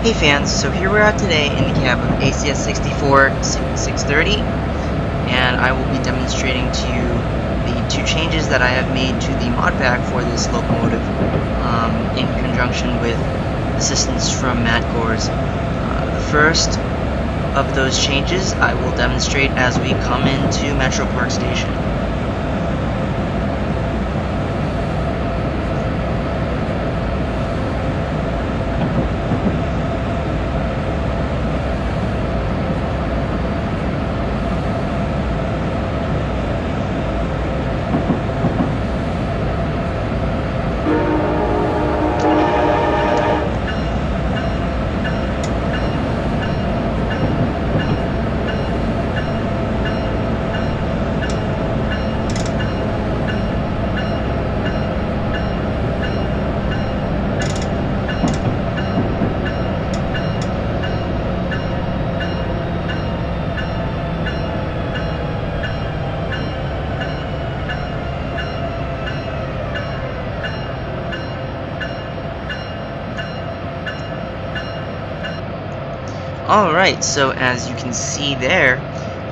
Hey fans, so here we are today in the cab of ACS-64 630, and I will be demonstrating to you the two changes that I have made to the mod pack for this locomotive in conjunction with assistance from Matt Gores. The first of those changes I will demonstrate as we come into Metro Park Station. Alright, so as you can see there,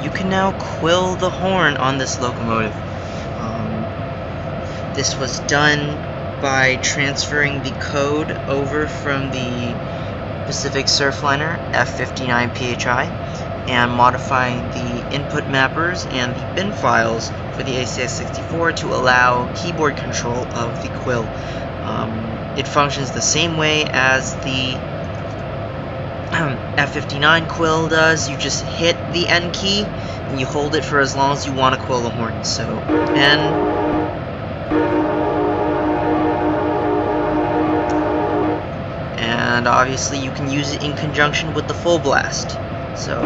you can now quill the horn on this locomotive. This was done by transferring the code over from the Pacific Surfliner F59 PHI and modifying the input mappers and the bin files for the ACS-64 to allow keyboard control of the Quill. It functions the same way as the F59 Quill does. You just hit the N key and you hold it for as long as you want to quill the horn. So N, and obviously you can use it in conjunction with the full blast. So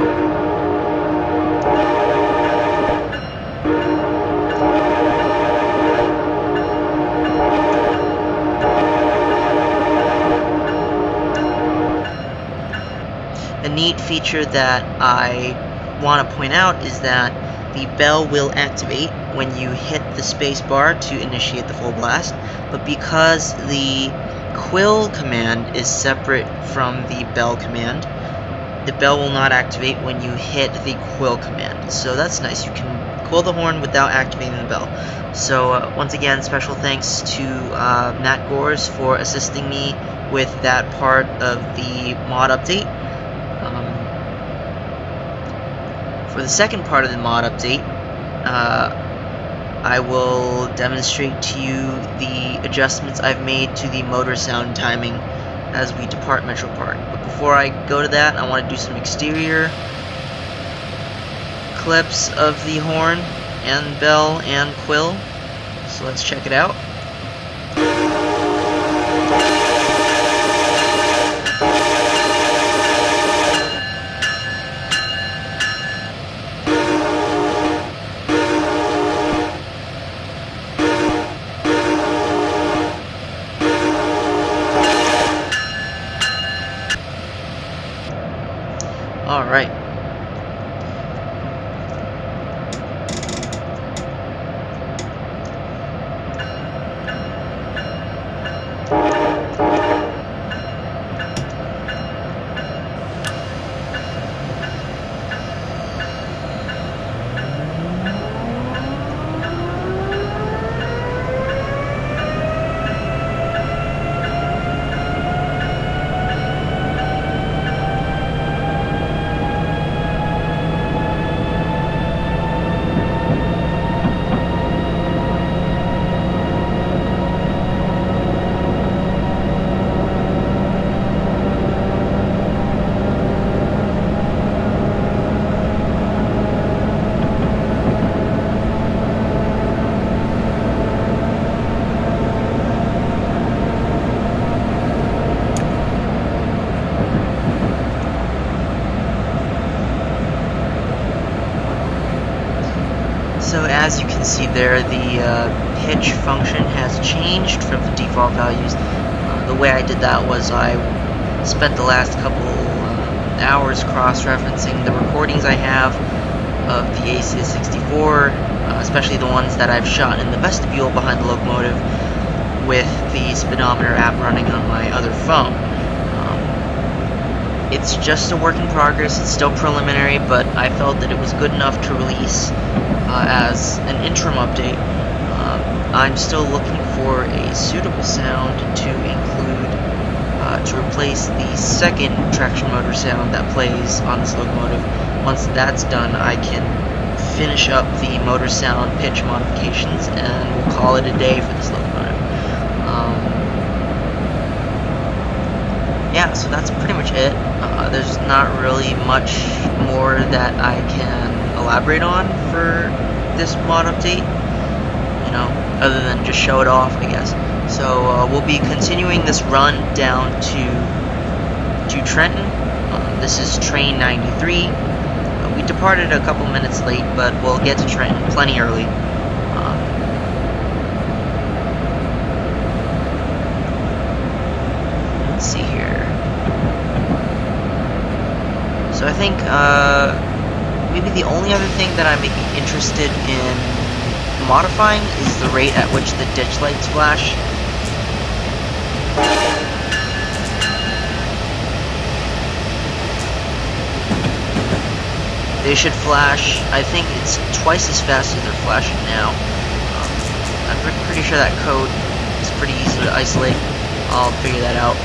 a neat feature that I want to point out is that the bell will activate when you hit the space bar to initiate the full blast, but because the Quill command is separate from the bell command, the bell will not activate when you hit the Quill command. So that's nice. You can quill the horn without activating the bell. So once again, special thanks to Matt Gores for assisting me with that part of the mod update. For the second part of the mod update, I will demonstrate to you the adjustments I've made to the motor sound timing as we depart Metro Park. But before I go to that, I want to do some exterior clips of the horn and bell and Quill. So let's check it out. Alright. So as you can see there, the pitch function has changed from the default values. The way I did that was I spent the last couple hours cross-referencing the recordings I have of the ACS-64, especially the ones that I've shot in the vestibule behind the locomotive with the speedometer app running on my other phone. It's just a work in progress, it's still preliminary, but I felt that it was good enough to release as an interim update. I'm still looking for a suitable sound to include to replace the second traction motor sound that plays on this locomotive. Once that's done, I can finish up the motor sound pitch modifications and we'll call it a day for this locomotive. Yeah, so that's pretty much it. There's not really much more that I can elaborate on for this mod update, you know, other than just show it off, I guess. So we'll be continuing this run down to Trenton. This is train 93. We departed a couple minutes late, but we'll get to Trenton plenty early. Let's see here. So I think maybe the only other thing that I may be interested in modifying is the rate at which the ditch lights flash. They should flash, I think it's twice as fast as they're flashing now. I'm pretty sure that code is pretty easy to isolate. I'll figure that out.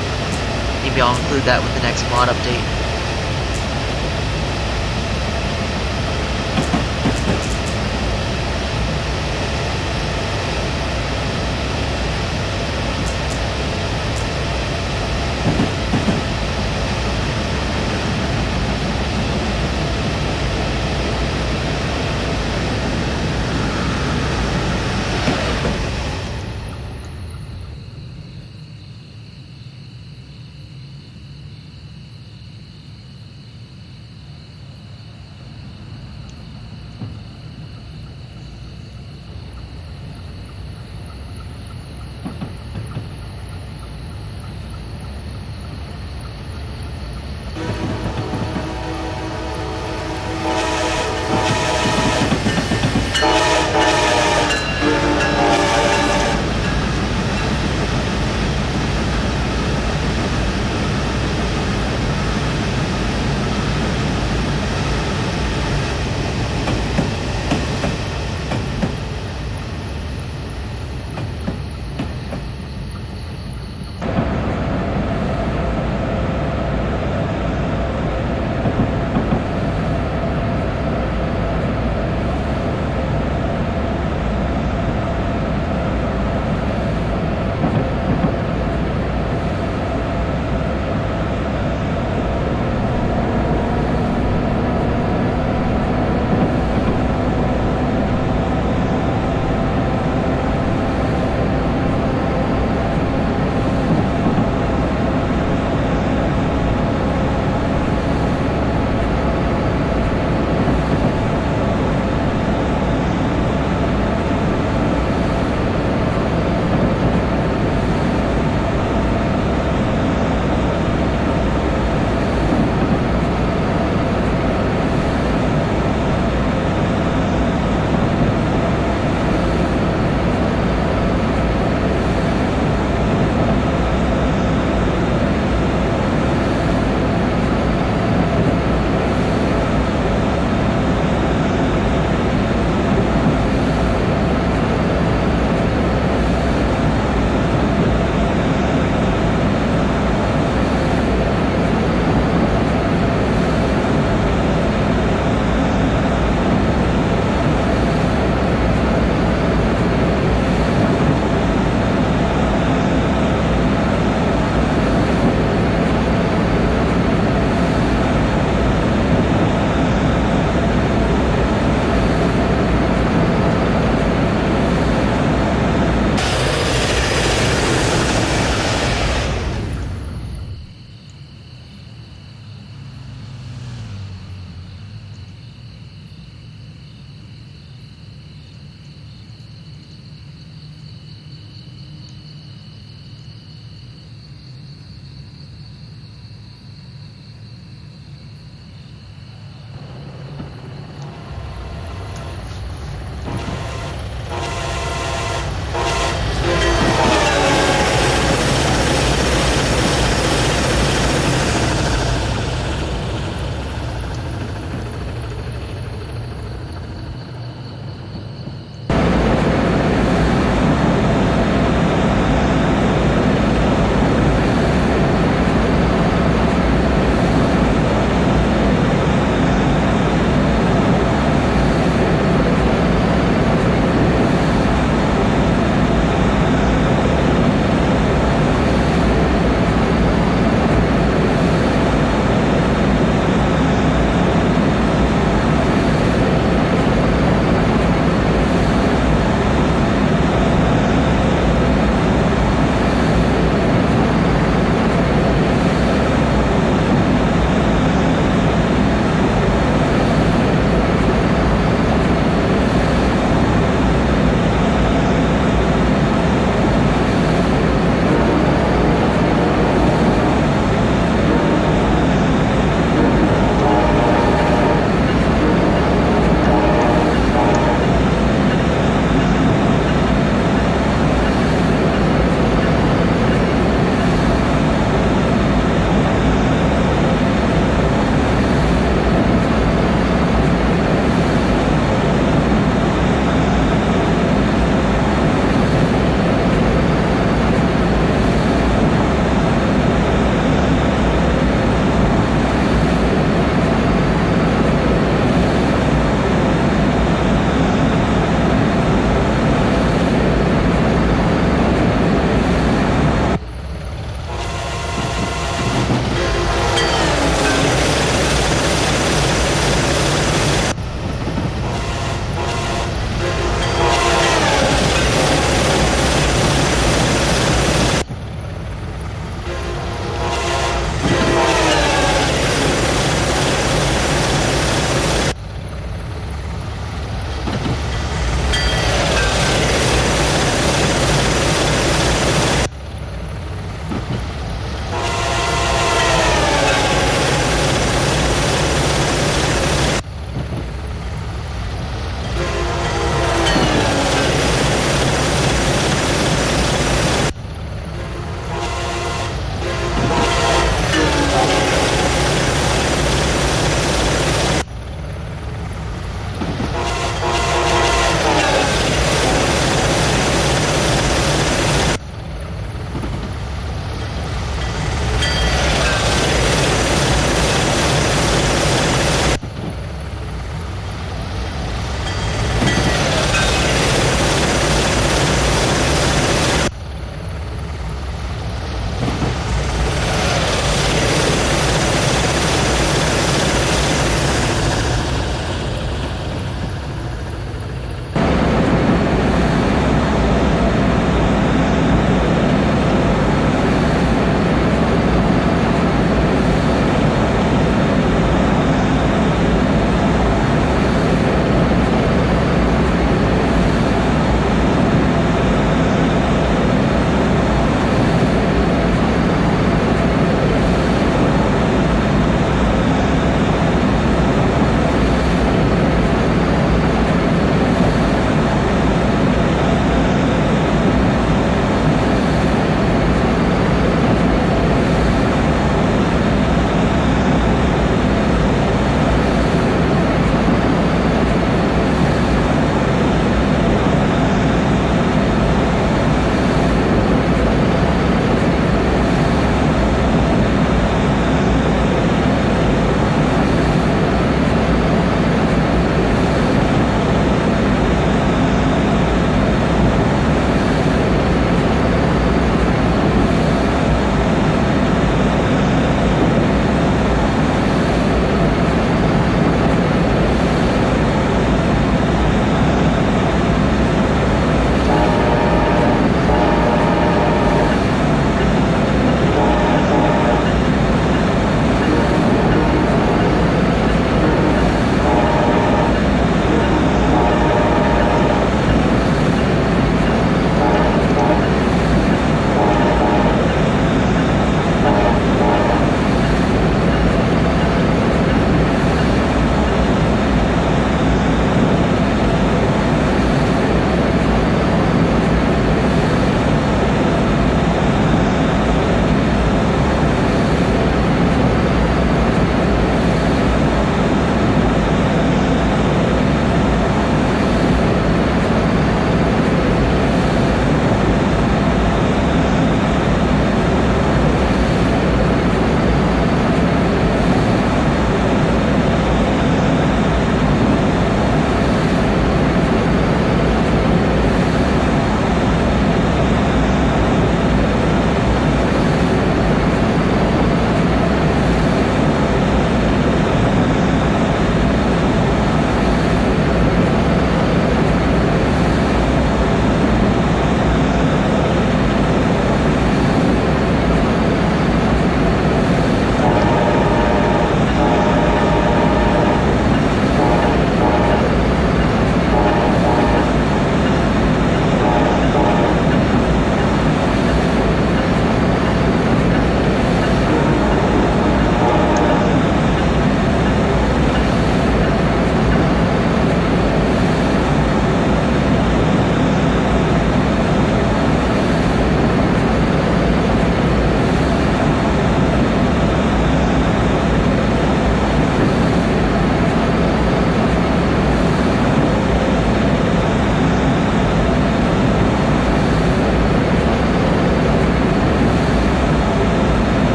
Maybe I'll include that with the next mod update.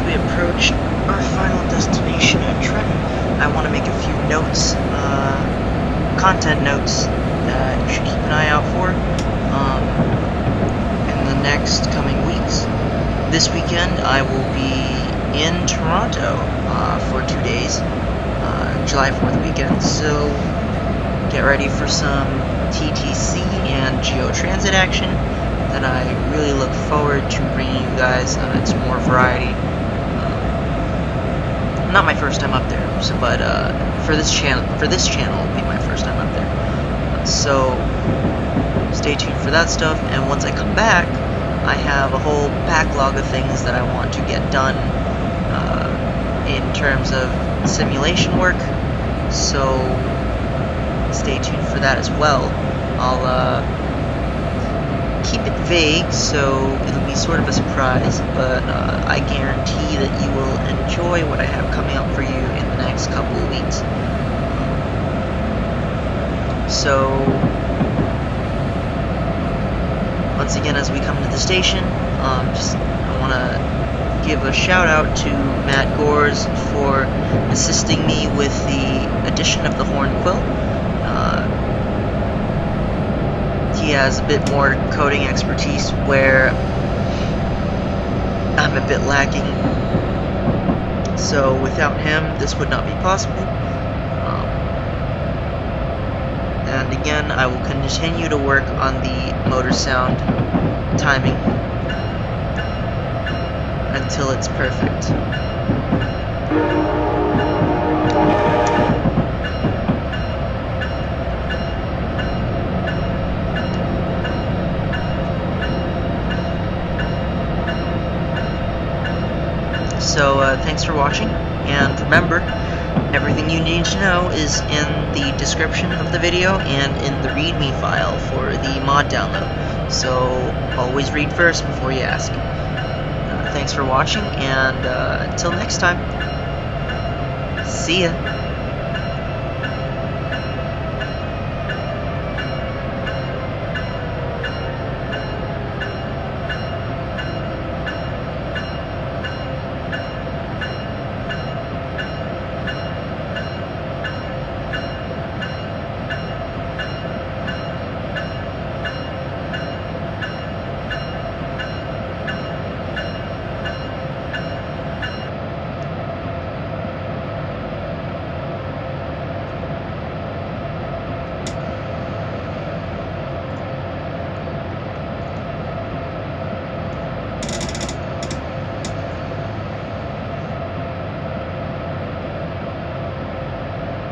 we approach our final destination at Trenton, I want to make a few notes, content notes that you should keep an eye out for in the next coming weeks. This weekend I will be in Toronto for 2 days, July 4th weekend, so get ready for some TTC and GeoTransit action that I really look forward to bringing you guys. It's more variety. Not my first time up there, so, but for this channel, it'll be my first time up there. So stay tuned for that stuff. And once I come back, I have a whole backlog of things that I want to get done in terms of simulation work. So stay tuned for that as well. I'll keep it vague, so it'll be sort of a surprise, but I guarantee that you will enjoy what I have coming up for you in the next couple of weeks. So, once again, as we come to the station, I want to give a shout out to Matt Gores for assisting me with the addition of the horn quill. He has a bit more coding expertise where I'm a bit lacking, so without him this would not be possible. And again, I will continue to work on the motor sound timing until it's perfect. So thanks for watching, and remember, everything you need to know is in the description of the video and in the README file for the mod download. So always read first before you ask. Thanks for watching, and until next time, see ya.